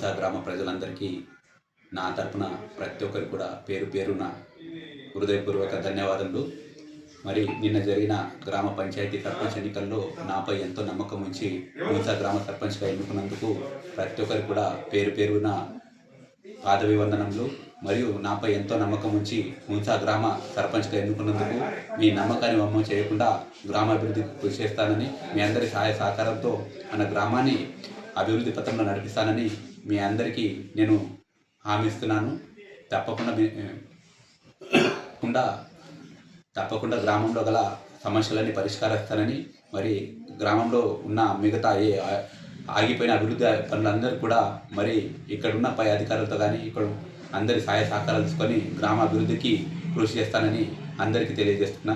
మూసా గ్రామ ప్రజలందరికీ నా తరపున ప్రతి ఒక్కరికి కూడా పేరు పేరున హృదయపూర్వక ధన్యవాదములు. మరి నిన్న జరిగిన గ్రామ పంచాయతీ సర్పంచ్ ఎన్నికల్లో నాపై ఎంతో నమ్మకం ఉంచి మూసా గ్రామ సర్పంచ్గా ఎన్నుకున్నందుకు ప్రతి ఒక్కరికి కూడా పేరు పేరున పాదవివందనములు. మరియు నాపై ఎంతో నమ్మకం ఉంచి మూసా గ్రామ సర్పంచ్గా ఎన్నుకున్నందుకు మీ నమ్మకాన్ని వమ్ము చేయకుండా గ్రామాభివృద్ధికి కృషి చేస్తానని, మీ అందరి సహాయ సహకారంతో మన గ్రామాన్ని అభివృద్ధి పథంలో నడిపిస్తానని మీ అందరికీ నేను హామీ ఇస్తున్నాను. తప్పకుండా గ్రామంలో గల సమస్యలన్నీ పరిష్కరిస్తానని, మరి గ్రామంలో ఉన్న మిగతా ఆగిపోయిన అభివృద్ధి పనులందరూ కూడా మరి ఇక్కడున్న పై అధికారులతో కానీ ఇక్కడ అందరి సహాయ సహకారాలు తీసుకొని గ్రామ అభివృద్ధికి కృషి చేస్తానని అందరికీ తెలియజేస్తున్నా.